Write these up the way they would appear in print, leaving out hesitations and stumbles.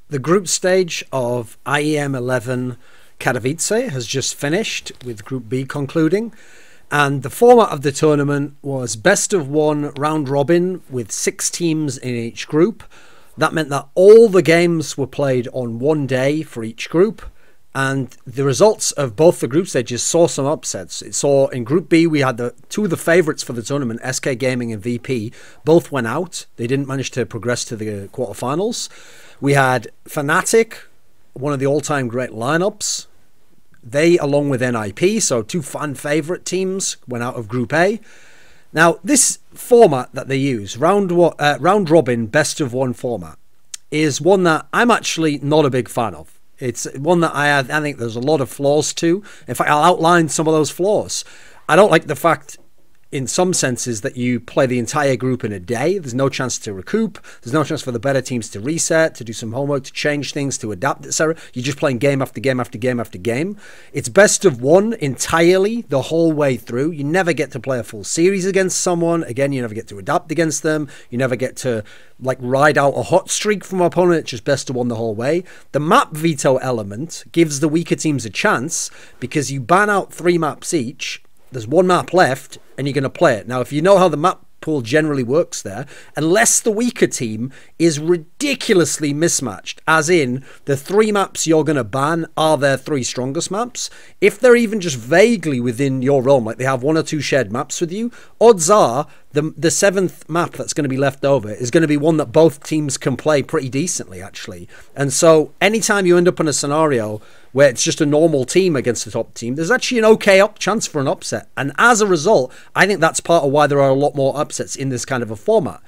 The group stage of IEM XI Katowice has just finished, with Group B concluding. And the format of the tournament was best of one round robin with 6 teams in each group. That meant that all the games were played on one day for each group. And the results of both the group stages saw some upsets. It saw in Group B, we had two of the favourites for the tournament, SK Gaming and VP, both went out. They didn't manage to progress to the quarterfinals. We had Fnatic, one of the all-time great lineups. They, along with NIP, so 2 fan favourite teams, went out of Group A. Now, this format that they use, round robin, best of one format, is one that I'm actually not a big fan of. It's one that I think there's a lot of flaws to. In fact, I'll outline some of those flaws. I don't like the fact, in some senses, that you play the entire group in a day. There's no chance to recoup. There's no chance for the better teams to reset, to do some homework, to change things, to adapt, etc. You're just playing game after game after game after game. It's best of one entirely the whole way through. You never get to play a full series against someone. Again, you never get to adapt against them. You never get to ride out a hot streak from an opponent. It's just best of one the whole way. The map veto element gives the weaker teams a chance because you ban out 3 maps each. There's 1 map left and you're going to play it. Now, if you know how the map pool generally works there, unless the weaker team is ridiculously mismatched, as in the 3 maps you're going to ban are their 3 strongest maps, if they're even just vaguely within your realm, like they have 1 or 2 shared maps with you, odds are the 7th map that's going to be left over is going to be one that both teams can play pretty decently, actually. And so anytime you end up in a scenario where it's just a normal team against the top team, there's actually an okay chance for an upset. And as a result, I think that's part of why there are a lot more upsets in this kind of a format.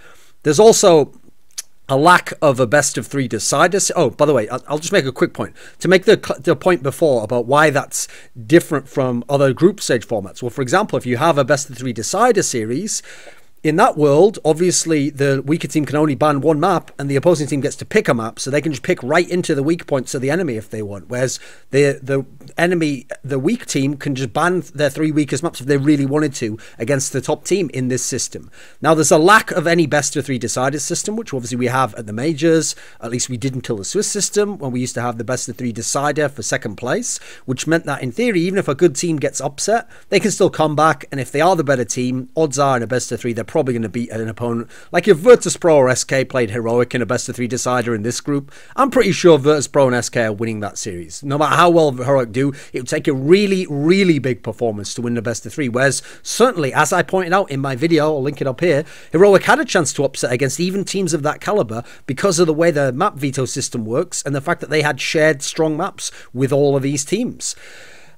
There's also a lack of a best of 3 decider. Oh, by the way, I'll just make a quick point. To make the point before about why that's different from other group stage formats. Well, for example, if you have a best of 3 decider series, in that world, obviously, the weaker team can only ban 1 map and the opposing team gets to pick a map, so they can just pick right into the weak points of the enemy if they want. Whereas the weak team can just ban their 3 weakest maps if they really wanted to against the top team in this system. Now, there's a lack of any best of 3 deciders system, which obviously we have at the majors. At least we did until the Swiss system, when we used to have the best of 3 decider for 2nd place, which meant that in theory, even if a good team gets upset, they can still come back, and if they are the better team, odds are in a best of 3 they're probably going to beat an opponent. Like if Virtus.pro or SK played Heroic in a best of 3 decider in this group, I'm pretty sure Virtus.pro and SK are winning that series. No matter how well Heroic do, it would take a really, really big performance to win the best of 3. Whereas certainly, as I pointed out in my video, I'll link it up here, Heroic had a chance to upset against even teams of that caliber because of the way the map veto system works and the fact that they had shared strong maps with all of these teams.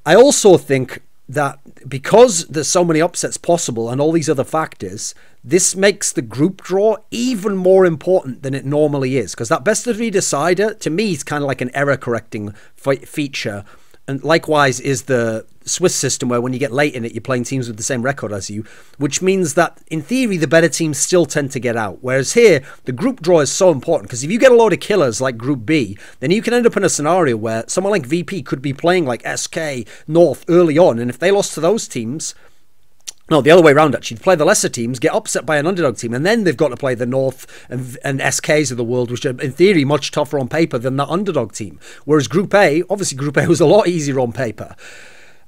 I also think that because there's so many upsets possible and all these other factors, this makes the group draw even more important than it normally is. Because that best of 3 decider, to me, is kind of like an error correcting feature. And likewise is the Swiss system, where when you get late in it, you're playing teams with the same record as you, which means that in theory, the better teams still tend to get out. Whereas here, the group draw is so important because if you get a load of killers like Group B, then you can end up in a scenario where someone like VP could be playing like SK, North early on. And if they lost to those teams, no, the other way around, actually. Play the lesser teams, get upset by an underdog team, and then they've got to play the North and SKs of the world, which are, in theory, much tougher on paper than that underdog team. Whereas Group A, obviously Group A was a lot easier on paper.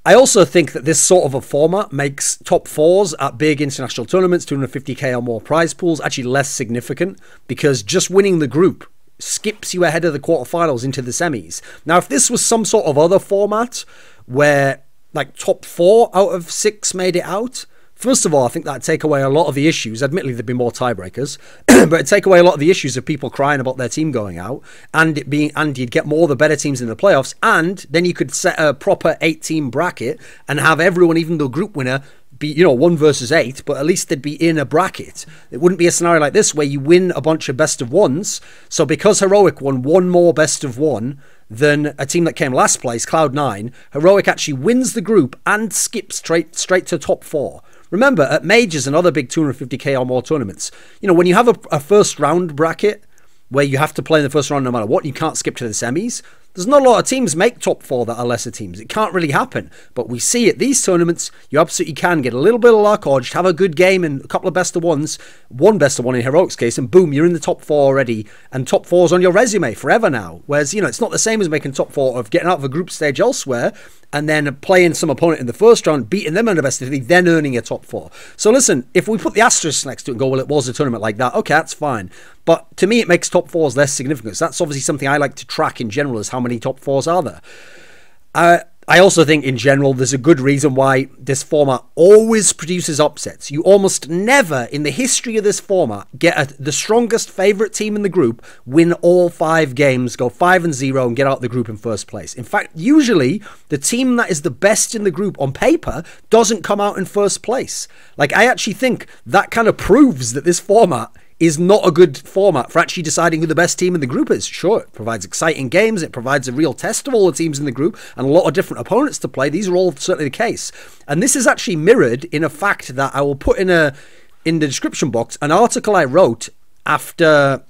I also think that this sort of a format makes top 4s at big international tournaments, 250k or more prize pools, actually less significant, because just winning the group skips you ahead of the quarterfinals into the semis. Now, if this was some sort of other format where like top 4 out of 6 made it out, first of all, I think that'd take away a lot of the issues. Admittedly, there'd be more tiebreakers, but it'd take away a lot of the issues of people crying about their team going out, and you'd get more of the better teams in the playoffs, and then you could set a proper 8-team bracket and have everyone, even the group winner, be, you know, 1 versus 8, but at least they'd be in a bracket. It wouldn't be a scenario like this where you win a bunch of best of 1s. So because Heroic won 1 more best of 1 than a team that came last place, Cloud9, Heroic actually wins the group and skips straight to top 4. Remember, at majors and other big 250k or more tournaments, you know, when you have a first round bracket where you have to play in the first round no matter what, you can't skip to the semis, There's not a lot of teams make top 4 that are lesser teams. It can't really happen. But we see at these tournaments, you absolutely can get a little bit of luck or just have a good game and a couple of best of ones, one best of one in Heroic's case, and boom, you're in the top 4 already. And top 4's on your resume forever now. Whereas, you know, it's not the same as making top 4 of getting out of a group stage elsewhere and then playing some opponent in the first round, beating them in the best of 3, then earning a top 4. So listen, if we put the asterisk next to it and go, well, it was a tournament like that, okay, that's fine. But to me, it makes top 4s less significant. So that's obviously something I like to track in general, is how many top 4s are there. I also think in general, there's a good reason why this format always produces upsets. You almost never in the history of this format get the strongest favourite team in the group win all 5 games, go 5-0 and get out of the group in first place. In fact, usually the team that is the best in the group on paper doesn't come out in first place. Like, I actually think that kind of proves that this format is not a good format for actually deciding who the best team in the group is. Sure, it provides exciting games, it provides a real test of all the teams in the group and a lot of different opponents to play. These are all certainly the case. And this is actually mirrored in a fact that I will put in the description box, an article I wrote after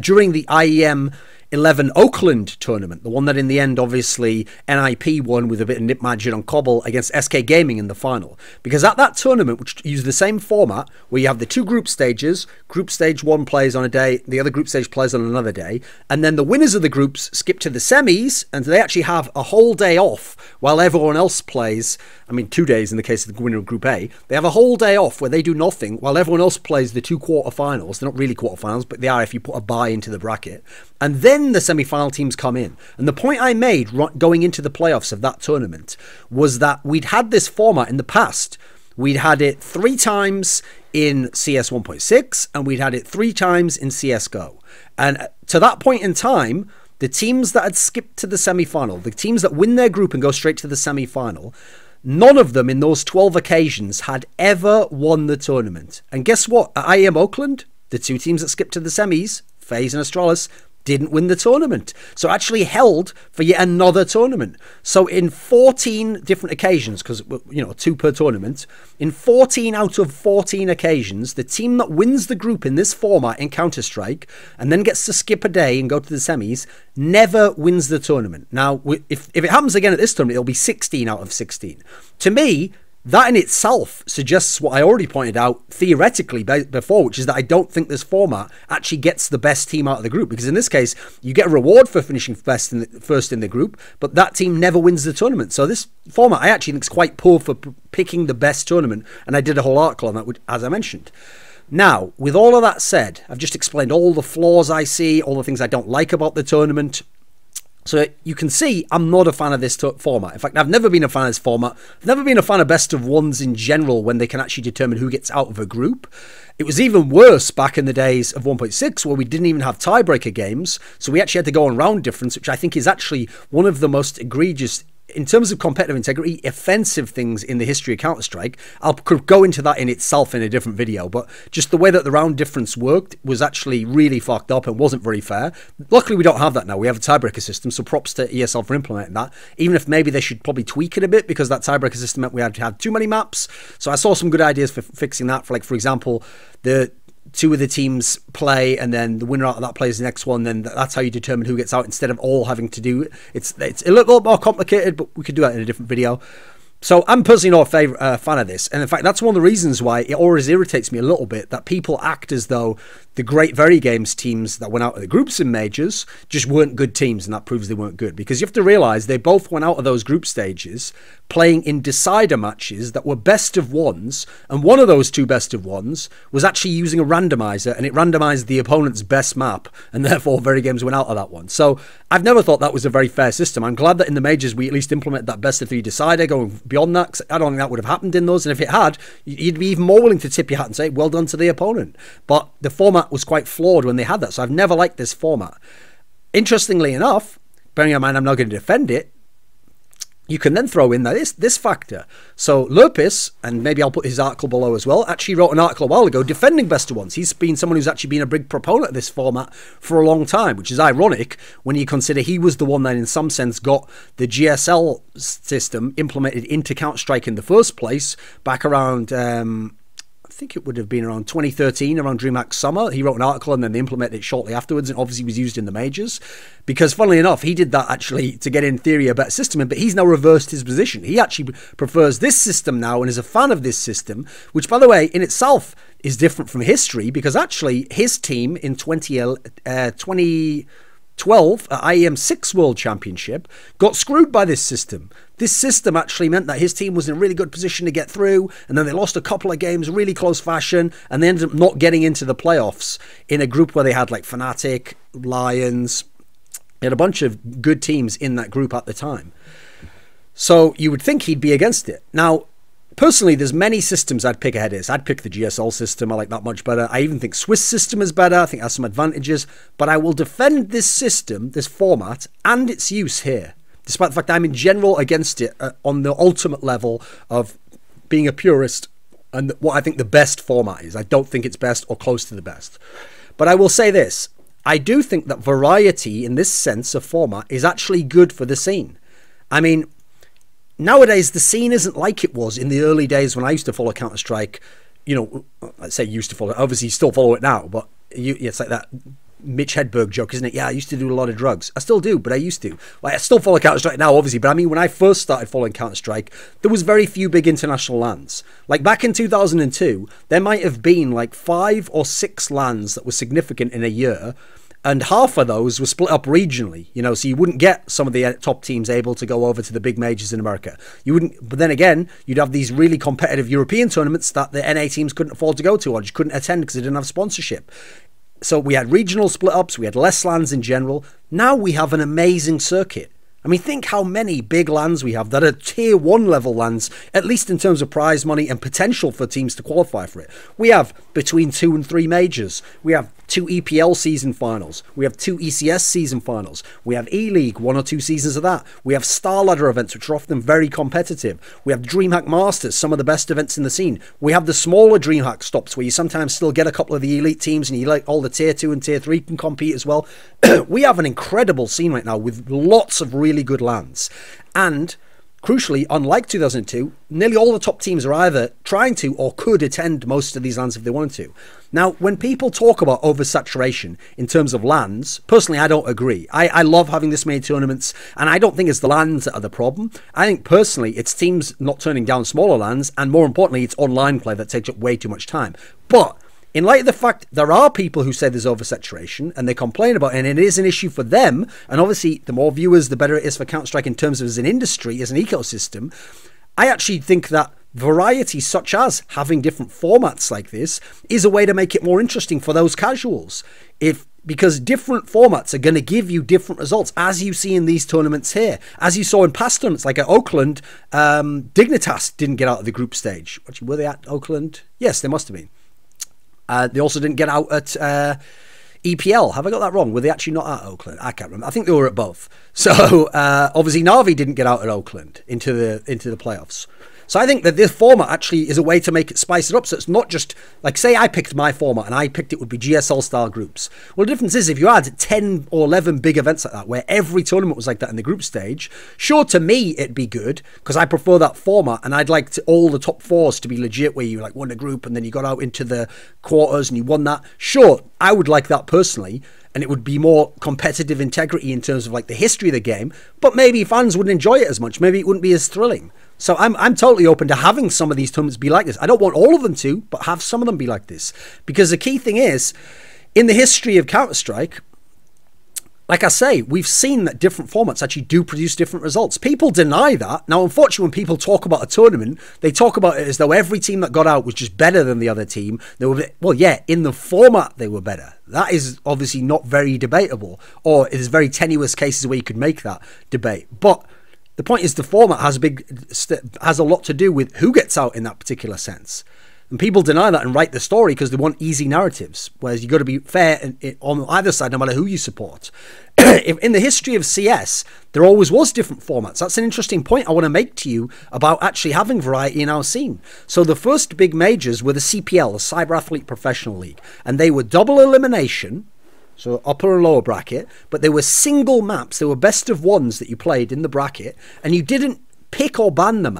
during the IEM XI Oakland tournament, the one that in the end obviously NIP won with a bit of nip magic on Cobble against SK Gaming in the final. Because at that tournament, which used the same format where you have the 2 group stages, group stage 1 plays on a day, the other group stage plays on another day, and then the winners of the groups skip to the semis, and they actually have a whole day off while everyone else plays. I mean, 2 days in the case of the winner of Group A. They have a whole day off where they do nothing while everyone else plays the 2 quarterfinals. They're not really quarterfinals, but they are if you put a bye into the bracket. And then the semi-final teams come in. And the point I made going into the playoffs of that tournament was that we'd had this format in the past. We'd had it 3 times in CS 1.6 and we'd had it 3 times in CSGO. And to that point in time, the teams that had skipped to the semi-final, the teams that win their group and go straight to the semi-final, none of them in those 12 occasions had ever won the tournament. And guess what? At IEM Oakland, the 2 teams that skipped to the semis, FaZe and Astralis, didn't win the tournament. So actually held for yet another tournament. So in 14 different occasions, because, you know, 2 per tournament, in 14 out of 14 occasions, the team that wins the group in this format in Counter-Strike and then gets to skip a day and go to the semis never wins the tournament. Now, if it happens again at this tournament, it'll be 16 out of 16. To me, that in itself suggests what I already pointed out theoretically before, which is that I don't think this format actually gets the best team out of the group. Because in this case, you get a reward for finishing first in the group, but that team never wins the tournament. So this format I actually think is quite poor for picking the best tournament. And I did a whole article on that, as I mentioned. Now, with all of that said, I've just explained all the flaws I see, all the things I don't like about the tournament. So you can see I'm not a fan of this format. In fact, I've never been a fan of this format. I've never been a fan of best of ones in general when they can actually determine who gets out of a group. It was even worse back in the days of 1.6 where we didn't even have tiebreaker games. So we actually had to go on round difference, which I think is actually one of the most egregious, in terms of competitive integrity, offensive things in the history of Counter-Strike. Could go into that in itself in a different video, but just the way that the round difference worked was actually really fucked up and wasn't very fair. Luckily, we don't have that now. We have a tiebreaker system, so props to ESL for implementing that, even if maybe they should probably tweak it a bit, because that tiebreaker system meant we had too many maps. So I saw some good ideas for fixing that, for example, the 2 of the teams play and then the winner out of that plays the next one, then that's how you determine who gets out instead of all having to do it. It's a little more complicated, but we could do that in a different video. So I'm personally not a fan of this. And in fact, that's one of the reasons why it always irritates me a little bit that people act as though the great Very Games teams that went out of the groups in majors just weren't good teams, and that proves they weren't good. Because you have to realise they both went out of those group stages playing in decider matches that were best of ones, and one of those 2 best of ones was actually using a randomizer, and it randomised the opponent's best map, and therefore Very Games went out of that one. So I've never thought that was a very fair system. I'm glad that in the majors we at least implemented that best of 3 decider going beyond that, 'cause I don't think that would have happened in those, and if it had, you'd be even more willing to tip your hat and say well done to the opponent. But the format was quite flawed when they had that, so I've never liked this format. Interestingly enough, bearing in mind I'm not going to defend it, you can then throw in this factor. So lurppis, and maybe I'll put his article below as well, actually wrote an article a while ago defending best of ones. He's been someone who's actually been a big proponent of this format for a long time, which is ironic when you consider he was the one that in some sense got the GSL system implemented into Counter-Strike in the first place back around I think it would have been around 2013, around DreamHack Summer. He wrote an article and then they implemented it shortly afterwards, and obviously was used in the majors. Because funnily enough, he did that actually to get, in theory, a better system, but he's now reversed his position. He actually prefers this system now and is a fan of this system, which, by the way, in itself is different from history, because actually his team in 2012 at IEM VI World Championship got screwed by this system. This system actually meant that his team was in a really good position to get through, and then they lost a couple of games, really close fashion, and they ended up not getting into the playoffs in a group where they had like Fnatic, Lions. They had a bunch of good teams in that group at the time. So you would think he'd be against it. Now, personally, there's many systems I'd pick ahead of this. I'd pick the GSL system. I like that much better. I even think Swiss system is better. I think it has some advantages. But I will defend this system, this format, and its use here, despite the fact that I'm in general against it on the ultimate level of being a purist and what I think the best format is. I don't think it's best or close to the best. But I will say this. I do think that variety in this sense of format is actually good for the scene. I mean, nowadays, the scene isn't like it was in the early days when I used to follow Counter-Strike. You know, I'd say used to follow it. Obviously, you still follow it now, but it's like that Mitch Hedberg joke, isn't it? Yeah, I used to do a lot of drugs. I still do, but I used to. Like, I still follow Counter-Strike now, obviously, but I mean, when I first started following Counter-Strike, there was very few big international LANs. Like, back in 2002, there might have been like 5 or 6 LANs that were significant in a year, and half of those were split up regionally, you know, so you wouldn't get some of the top teams able to go over to the big majors in America. You wouldn't, but then again, you'd have these really competitive European tournaments that the NA teams couldn't afford to go to or just couldn't attend because they didn't have sponsorship. So we had regional split ups, we had less LANs in general. Now we have an amazing circuit. I mean, think how many big LANs we have that are tier 1 level LANs, at least in terms of prize money and potential for teams to qualify for it. We have between 2 and 3 majors. We have 2 EPL season finals. We have 2 ECS season finals. We have E-League, 1 or 2 seasons of that. We have Star Ladder events, which are often very competitive. We have DreamHack Masters, some of the best events in the scene. We have the smaller DreamHack stops where you sometimes still get a couple of the elite teams and you like all the tier 2 and tier 3 can compete as well. We have an incredible scene right now with lots of really good LANs. And crucially, unlike 2002, nearly all the top teams are either trying to or could attend most of these LANs if they wanted to. Now, when people talk about oversaturation in terms of LANs, personally, I don't agree. I love having this many tournaments, and I don't think it's the LANs that are the problem. I think, personally, it's teams not turning down smaller LANs, and more importantly, it's online play that takes up way too much time. But in light of the fact there are people who say there's oversaturation and they complain about it, and it is an issue for them, and obviously the more viewers, the better it is for Counter-Strike in terms of as an industry, as an ecosystem, I actually think that variety, such as having different formats like this, is a way to make it more interesting for those casuals. Because different formats are going to give you different results, as you see in these tournaments here. As you saw in past tournaments, like at Oakland, Dignitas didn't get out of the group stage. Actually, were they at Oakland? Yes, they must have been. They also didn't get out at EPL. Have I got that wrong? Were they actually not at Oakland? I can't remember. I think they were at both. So obviously Na'Vi didn't get out at Oakland into the playoffs. So I think that this format actually is a way to make it, spice it up. So it's not just like, say I picked my format and I picked it would be GSL style groups. Well, the difference is if you had 10 or 11 big events like that, where every tournament was like that in the group stage, sure, to me, it'd be good because I prefer that format. And I'd like all the top 4s to be legit, where you like won a group and then you got out into the quarters and you won that. Sure, I would like that personally. And it would be more competitive integrity in terms of like the history of the game, but maybe fans wouldn't enjoy it as much. Maybe it wouldn't be as thrilling. So I'm totally open to having some of these tournaments be like this. I don't want all of them to, but have some of them be like this. Because the key thing is, in the history of Counter-Strike, like I say, we've seen that different formats actually do produce different results. People deny that. Now, unfortunately, when people talk about a tournament, they talk about it as though every team that got out was just better than the other team. They were, well, yeah, in the format, they were better. That is obviously not very debatable, or there's very tenuous cases where you could make that debate. But the point is, the format has a lot to do with who gets out in that particular sense. And people deny that and write the story because they want easy narratives, whereas you've got to be fair on either side, no matter who you support. In the history of CS, there always was different formats. That's an interesting point I want to make to you about actually having variety in our scene. So the first big majors were the CPL, the Cyber Athlete Professional League, and they were double elimination, so upper and lower bracket, but they were single maps. They were best of ones that you played in the bracket, and you didn't pick or ban the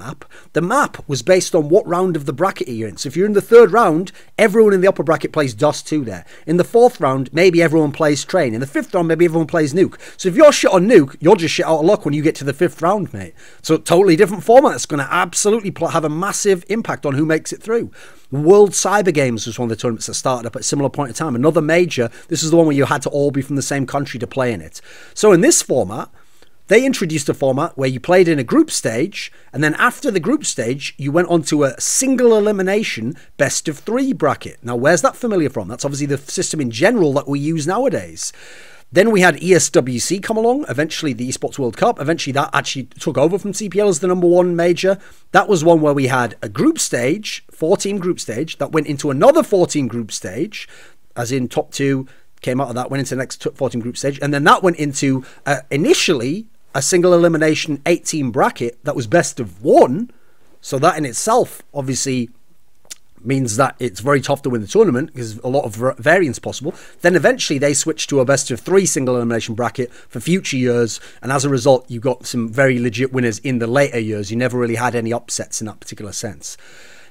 map was based on what round of the bracket you're in. So if you're in the 3rd round, everyone in the upper bracket plays DOS 2 there. In the 4th round, maybe everyone plays Train. In the 5th round, maybe everyone plays Nuke. So if you're shit on Nuke, you're just shit out of luck when you get to the 5th round, mate. So totally different format. It's going to absolutely have a massive impact on who makes it through. World Cyber Games was one of the tournaments that started up at a similar point in time. Another major. This is the one where you had to all be from the same country to play in it. So in this format, they introduced a format where you played in a group stage, and then after the group stage, you went on to a single elimination best of 3 bracket. Now, where's that familiar from? That's obviously the system in general that we use nowadays. Then we had ESWC come along, eventually the Esports World Cup. Eventually that actually took over from CPL as the #1 major. That was one where we had a group stage, 4-team group stage, that went into another 4-team group stage, as in top 2 came out of that, went into the next 4-team group stage. And then that went into, initially, a single elimination 8-team bracket that was best of 1. So that in itself, obviously, means that it's very tough to win the tournament because a lot of variance possible. Then eventually they switched to a best of 3 single elimination bracket for future years, and as a result you got some very legit winners in the later years. You never really had any upsets in that particular sense.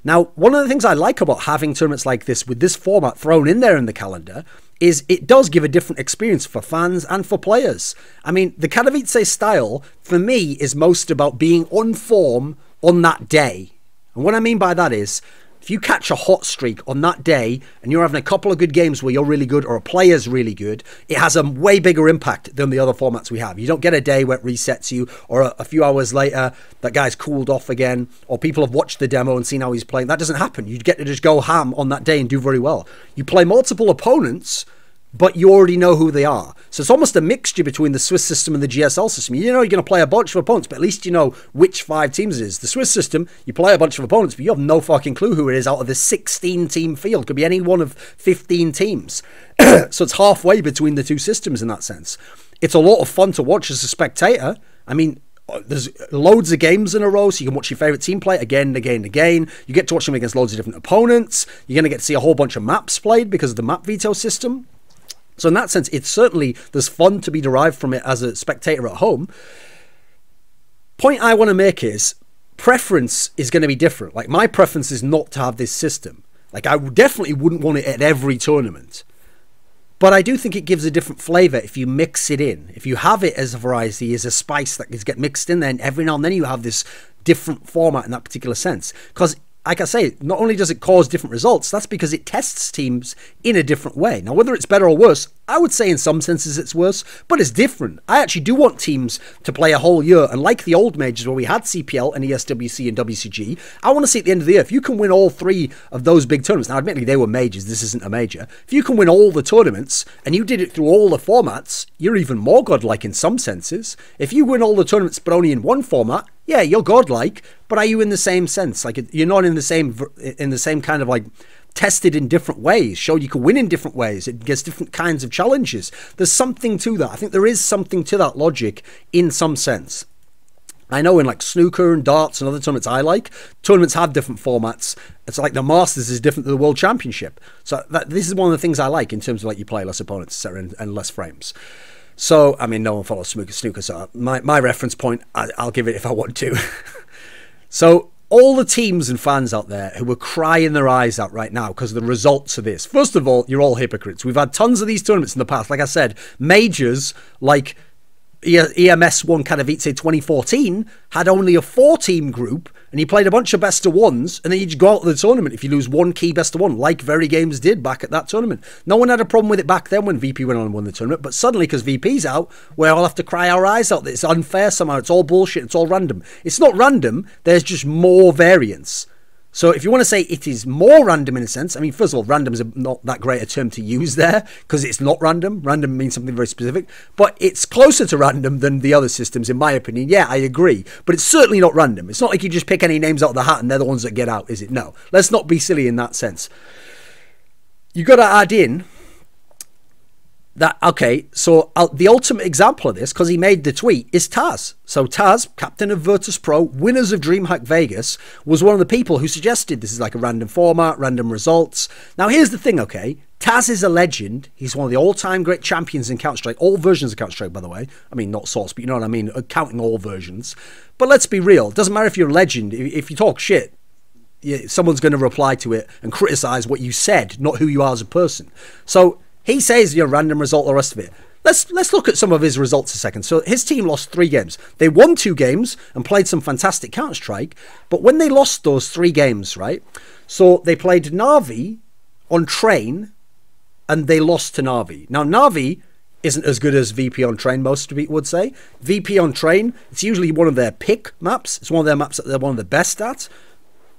Now, one of the things I like about having tournaments like this with this format thrown in there in the calendar is it does give a different experience for fans and for players. I mean, the Katowice style for me is most about being on form on that day, and what I mean by that is, if you catch a hot streak on that day and you're having a couple of good games where you're really good or a player's really good, it has a way bigger impact than the other formats we have. You don't get a day where it resets you, or a few hours later that guy's cooled off again, or people have watched the demo and seen how he's playing. That doesn't happen. You get to just go ham on that day and do very well. You play multiple opponents, but you already know who they are. So it's almost a mixture between the Swiss system and the GSL system. You know you're going to play a bunch of opponents, but at least you know which 5 teams it is. The Swiss system, you play a bunch of opponents, but you have no fucking clue who it is out of the 16-team field. Could be any one of 15 teams. So it's halfway between the 2 systems in that sense. It's a lot of fun to watch as a spectator. I mean, there's loads of games in a row, so you can watch your favourite team play again and again and again. You get to watch them against loads of different opponents. You're going to get to see a whole bunch of maps played because of the map veto system. So in that sense, it's certainly, there's fun to be derived from it as a spectator at home. Point I want to make is, preference is going to be different. Like, my preference is not to have this system. Like, I definitely wouldn't want it at every tournament. But I do think it gives a different flavour if you mix it in. If you have it as a variety, as a spice that gets mixed in there, and every now and then you have this different format in that particular sense. Because, like I say, not only does it cause different results, that's because it tests teams in a different way. Now, whether it's better or worse, I would say in some senses it's worse, but it's different. I actually do want teams to play a whole year, and like the old majors where we had CPL and ESWC and WCG, I want to see at the end of the year, if you can win all 3 of those big tournaments, now admittedly they were majors, this isn't a major, if you can win all the tournaments, and you did it through all the formats, you're even more godlike in some senses. If you win all the tournaments but only in one format, yeah, you're godlike, but are you in the same sense? Like, you're not in the same kind of, like, tested in different ways, showed you can win in different ways. It gets different kinds of challenges. There's something to that. I think there is something to that logic in some sense. I know in like snooker and darts and other tournaments I like, tournaments have different formats. It's like the Masters is different than the World Championship. So this is one of the things I like in terms of like you play less opponents, etc., and less frames. So, I mean, no one follows snooker, so my reference point, I'll give it if I want to. So, all the teams and fans out there who are crying their eyes out right now because of the results of this, first of all, you're all hypocrites. We've had tons of these tournaments in the past. Like I said, majors like IEM XI Katowice 2014 had only a 4-team group, and you played a bunch of best of ones, and then you just go out of the tournament if you lose one key best of one, like Very Games did back at that tournament. No one had a problem with it back then when VP went on and won the tournament, but suddenly because VP's out, we all have to cry our eyes out that it's unfair somehow, it's all bullshit, it's all random. It's not random, there's just more variance. So if you want to say it is more random in a sense, I mean, first of all, random is not that great a term to use there because it's not random. Random means something very specific, but it's closer to random than the other systems, in my opinion. Yeah, I agree, but it's certainly not random. It's not like you just pick any names out of the hat and they're the ones that get out, is it? No, let's not be silly in that sense. You got to add in that, okay, so the ultimate example of this, because he made the tweet, is Taz. So Taz, captain of Virtus.pro, winners of DreamHack Vegas, was one of the people who suggested this is like a random format, random results. Now, here's the thing, okay? Taz is a legend. He's one of the all-time great champions in Counter-Strike. All versions of Counter-Strike, by the way. I mean, not Source, but you know what I mean, counting all versions. But let's be real. It doesn't matter if you're a legend. If you talk shit, someone's going to reply to it and criticize what you said, not who you are as a person. So he says your random result, the rest of it. Let's look at some of his results a second. So his team lost 3 games. They won 2 games and played some fantastic Counter-Strike. But when they lost those 3 games, right? So they played Na'Vi on Train and they lost to Na'Vi. Now, Na'Vi isn't as good as VP on Train, most people would say. VP on Train, it's usually one of their pick maps. It's one of their maps that they're one of the best at.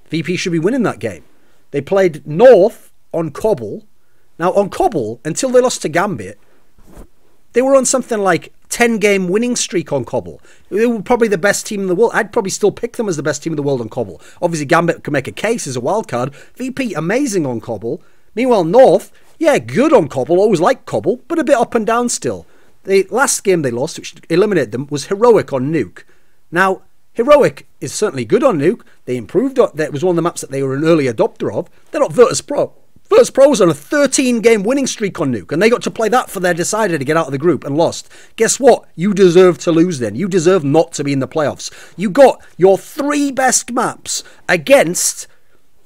VP should be winning that game. They played North on Cobble. Now, on Cobble, until they lost to Gambit, they were on something like 10-game winning streak on Cobble. They were probably the best team in the world. I'd probably still pick them as the best team in the world on Cobble. Obviously, Gambit can make a case as a wild card. VP, amazing on Cobble. Meanwhile, North, yeah, good on Cobble. Always liked Cobble, but a bit up and down still. The last game they lost, which eliminated them, was Heroic on Nuke. Now, Heroic is certainly good on Nuke. They improved. That was one of the maps that they were an early adopter of. They're not Virtus.pro. Virtus.pro was on a 13-game winning streak on Nuke, and they got to play that for their decider to get out of the group and lost. Guess what? You deserve to lose then. You deserve not to be in the playoffs. You got your 3 best maps against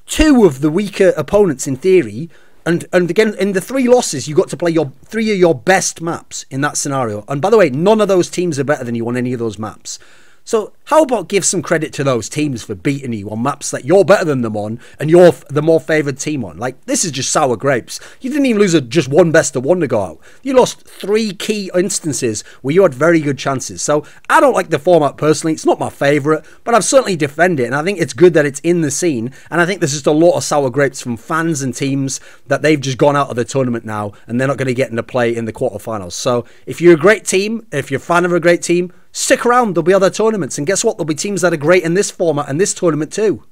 2 of the weaker opponents in theory, and again, in the 3 losses, you got to play your 3 of your best maps in that scenario. And by the way, none of those teams are better than you on any of those maps. So how about give some credit to those teams for beating you on maps that you're better than them on and you're the more favoured team on? Like, this is just sour grapes. You didn't even lose just one best of 1 to go out. You lost 3 key instances where you had very good chances. So I don't like the format personally. It's not my favourite, but I've certainly defended it. And I think it's good that it's in the scene. And I think there's just a lot of sour grapes from fans and teams that they've just gone out of the tournament now and they're not going to get into play in the quarterfinals. So if you're a great team, if you're a fan of a great team, stick around. There'll be other tournaments. And guess what? There'll be teams that are great in this format and this tournament too.